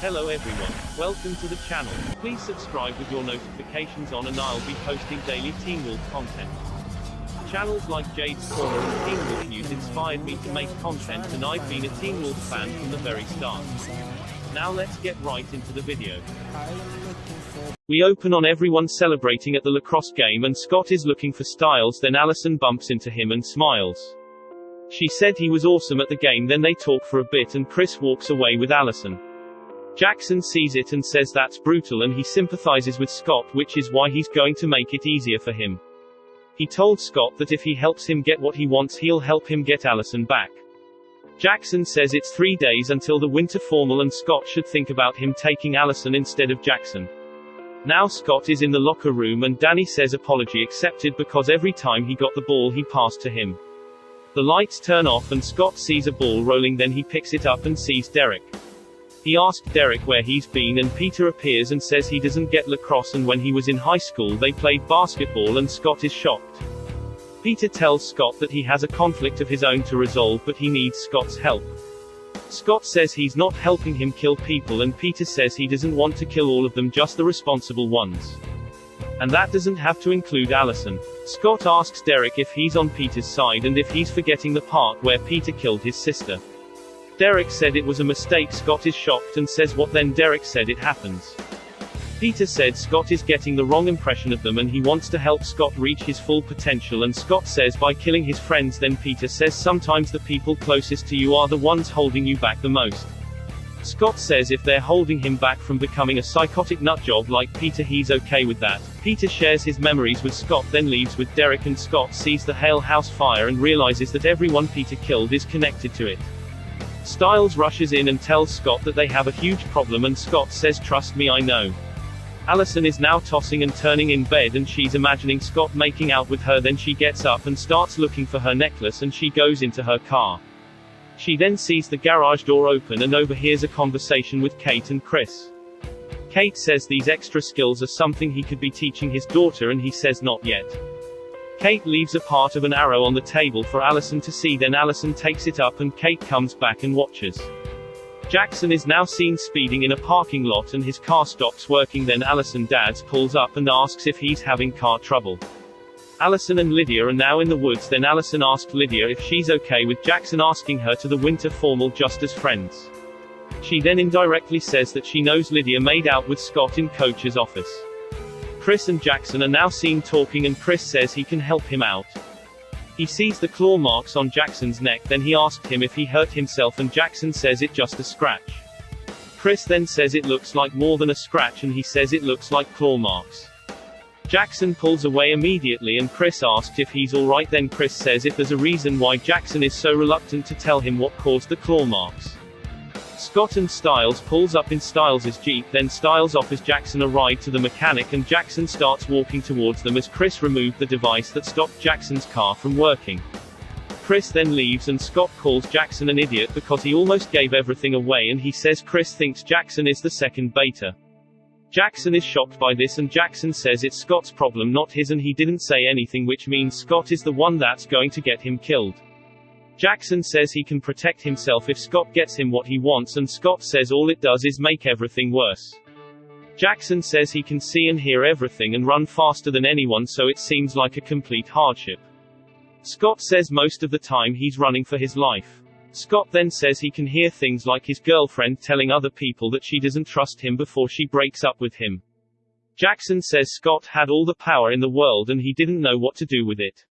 Hello everyone. Welcome to the channel. Please subscribe with your notifications on and I'll be posting daily Teen Wolf content. Channels like Jade's Corner and Teen Wolf News inspired me to make content and I've been a Teen Wolf fan from the very start. Now let's get right into the video. We open on everyone celebrating at the lacrosse game and Scott is looking for Styles, then Allison bumps into him and smiles. She said he was awesome at the game, then they talk for a bit and Chris walks away with Allison. Jackson sees it and says that's brutal and he sympathizes with Scott, which is why he's going to make it easier for him. He told Scott that if he helps him get what he wants he'll help him get Allison back. Jackson says it's 3 days until the winter formal and Scott should think about him taking Allison instead of Jackson. Now Scott is in the locker room and Danny says apology accepted because every time he got the ball he passed to him. The lights turn off and Scott sees a ball rolling, then he picks it up and sees Derek. He asked Derek where he's been and Peter appears and says he doesn't get lacrosse and when he was in high school they played basketball and Scott is shocked. Peter tells Scott that he has a conflict of his own to resolve but he needs Scott's help. Scott says he's not helping him kill people and Peter says he doesn't want to kill all of them, just the responsible ones. And that doesn't have to include Allison. Scott asks Derek if he's on Peter's side and if he's forgetting the part where Peter killed his sister. Derek said it was a mistake. Scott is shocked and says what then? Derek said it happens. Peter said Scott is getting the wrong impression of them and he wants to help Scott reach his full potential and Scott says by killing his friends. Then Peter says sometimes the people closest to you are the ones holding you back the most. Scott says if they're holding him back from becoming a psychotic nutjob like Peter he's okay with that. Peter shares his memories with Scott, then leaves with Derek and Scott sees the Hale House fire and realizes that everyone Peter killed is connected to it. Styles rushes in and tells Scott that they have a huge problem and Scott says trust me I know. Allison is now tossing and turning in bed and she's imagining Scott making out with her, then she gets up and starts looking for her necklace and she goes into her car. She then sees the garage door open and overhears a conversation with Kate and Chris. Kate says these extra skills are something he could be teaching his daughter and he says not yet. Kate leaves a part of an arrow on the table for Allison to see, then Allison takes it up and Kate comes back and watches. Jackson is now seen speeding in a parking lot and his car stops working, then Allison Dads pulls up and asks if he's having car trouble. Allison and Lydia are now in the woods, then Allison asked Lydia if she's okay with Jackson asking her to the winter formal just as friends. She then indirectly says that she knows Lydia made out with Scott in Coach's office. Chris and Jackson are now seen talking and Chris says he can help him out. He sees the claw marks on Jackson's neck, then he asked him if he hurt himself and Jackson says it's just a scratch. Chris then says it looks like more than a scratch and he says it looks like claw marks. Jackson pulls away immediately and Chris asked if he's alright, then Chris says if there's a reason why Jackson is so reluctant to tell him what caused the claw marks. Scott and Styles pulls up in Styles' Jeep, then Styles offers Jackson a ride to the mechanic and Jackson starts walking towards them as Chris removed the device that stopped Jackson's car from working. Chris then leaves and Scott calls Jackson an idiot because he almost gave everything away and he says Chris thinks Jackson is the second beta. Jackson is shocked by this and Jackson says it's Scott's problem not his and he didn't say anything, which means Scott is the one that's going to get him killed. Jackson says he can protect himself if Scott gets him what he wants and Scott says all it does is make everything worse. Jackson says he can see and hear everything and run faster than anyone, so it seems like a complete hardship. Scott says most of the time he's running for his life. Scott then says he can hear things like his girlfriend telling other people that she doesn't trust him before she breaks up with him. Jackson says Scott had all the power in the world and he didn't know what to do with it.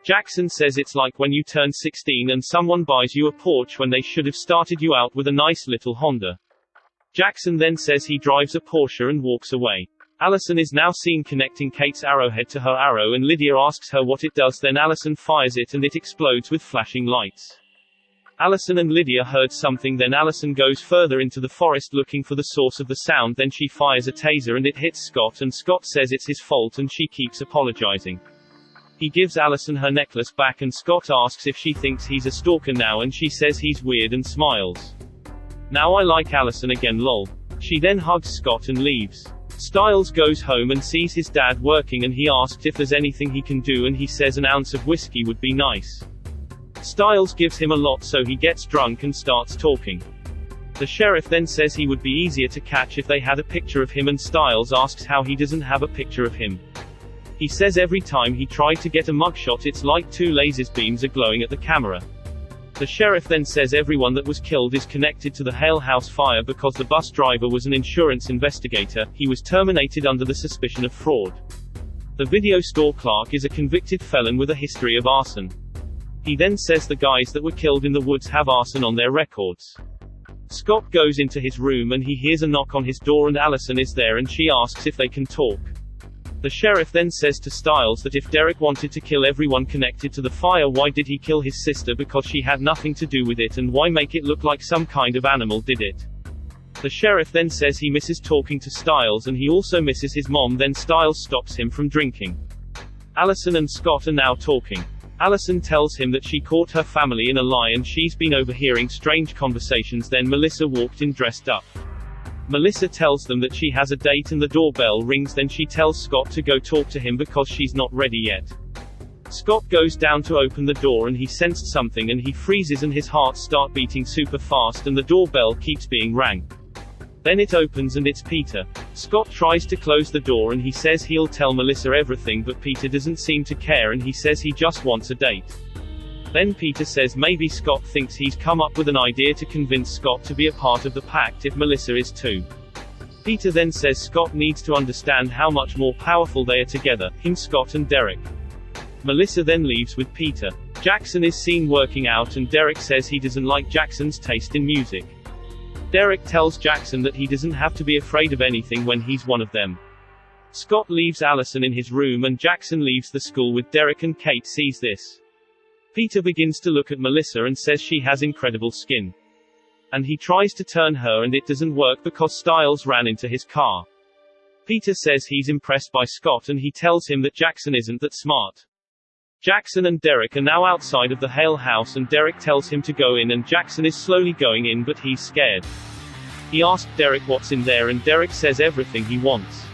Jackson says it's like when you turn 16 and someone buys you a Porsche when they should have started you out with a nice little Honda. Jackson then says he drives a Porsche and walks away. Allison is now seen connecting Kate's arrowhead to her arrow and Lydia asks her what it does, then Allison fires it and it explodes with flashing lights. Allison and Lydia heard something, then Allison goes further into the forest looking for the source of the sound, then she fires a taser and it hits Scott and Scott says it's his fault and she keeps apologizing. He gives Allison her necklace back and Scott asks if she thinks he's a stalker now and she says he's weird and smiles. Now I like Allison again lol. She then hugs Scott and leaves. Styles goes home and sees his dad working and he asks if there's anything he can do and he says an ounce of whiskey would be nice. Styles gives him a lot so he gets drunk and starts talking. The sheriff then says he would be easier to catch if they had a picture of him, and Stiles asks how he doesn't have a picture of him. He says every time he tried to get a mugshot it's like two laser beams are glowing at the camera. The sheriff then says everyone that was killed is connected to the Hale House fire because the bus driver was an insurance investigator. He was terminated under the suspicion of fraud. The video store clerk is a convicted felon with a history of arson. He then says the guys that were killed in the woods have arson on their records. Scott goes into his room and he hears a knock on his door, and Allison is there and she asks if they can talk. The sheriff then says to Stiles that if Derek wanted to kill everyone connected to the fire, why did he kill his sister because she had nothing to do with it, and why make it look like some kind of animal did it? The sheriff then says he misses talking to Stiles and he also misses his mom. Then Stiles stops him from drinking. Allison and Scott are now talking. Allison tells him that she caught her family in a lie and she's been overhearing strange conversations. Then Melissa walked in dressed up. Melissa tells them that she has a date and the doorbell rings. Then she tells Scott to go talk to him because she's not ready yet. Scott goes down to open the door and he sensed something and he freezes and his heart starts beating super fast and the doorbell keeps being rang. Then it opens and it's Peter. Scott tries to close the door and he says he'll tell Melissa everything, but Peter doesn't seem to care and he says he just wants a date. Then Peter says maybe Scott thinks he's come up with an idea to convince Scott to be a part of the pact if Melissa is too. Peter then says Scott needs to understand how much more powerful they are together, him, Scott and Derek. Melissa then leaves with Peter. Jackson is seen working out and Derek says he doesn't like Jackson's taste in music. Derek tells Jackson that he doesn't have to be afraid of anything when he's one of them. Scott leaves Allison in his room and Jackson leaves the school with Derek, and Kate sees this. Peter begins to look at Melissa and says she has incredible skin. And he tries to turn her and it doesn't work because Stiles ran into his car. Peter says he's impressed by Scott and he tells him that Jackson isn't that smart. Jackson and Derek are now outside of the Hale house and Derek tells him to go in and Jackson is slowly going in but he's scared. He asks Derek what's in there and Derek says everything he wants.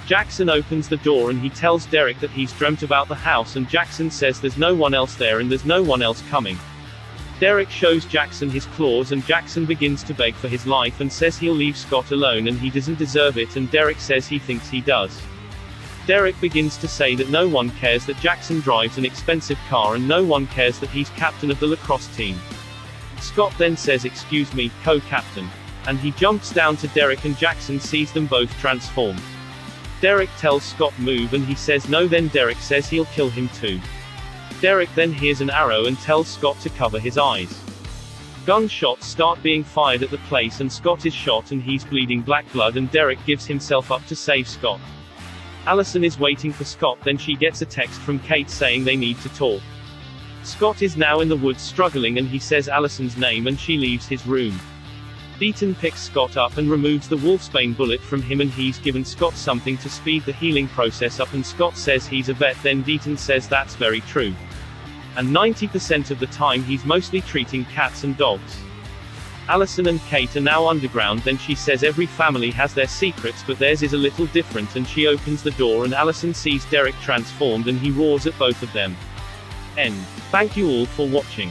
Jackson opens the door and he tells Derek that he's dreamt about the house and Jackson says there's no one else there and there's no one else coming. Derek shows Jackson his claws and Jackson begins to beg for his life and says he'll leave Scott alone and he doesn't deserve it, and Derek says he thinks he does. Derek begins to say that no one cares that Jackson drives an expensive car and no one cares that he's captain of the lacrosse team. Scott then says excuse me, co-captain. And he jumps down to Derek and Jackson sees them both transform. Derek tells Scott move and he says no, then Derek says he'll kill him too. Derek then hears an arrow and tells Scott to cover his eyes. Gunshots start being fired at the place and Scott is shot and he's bleeding black blood and Derek gives himself up to save Scott. Allison is waiting for Scott, then she gets a text from Kate saying they need to talk. Scott is now in the woods struggling and he says Allison's name and she leaves his room. Deaton picks Scott up and removes the wolfsbane bullet from him and he's given Scott something to speed the healing process up and Scott says he's a vet, then Deaton says that's very true. And 90% of the time he's mostly treating cats and dogs. Allison and Kate are now underground, then she says every family has their secrets but theirs is a little different, and she opens the door and Allison sees Derek transformed and he roars at both of them. End. Thank you all for watching.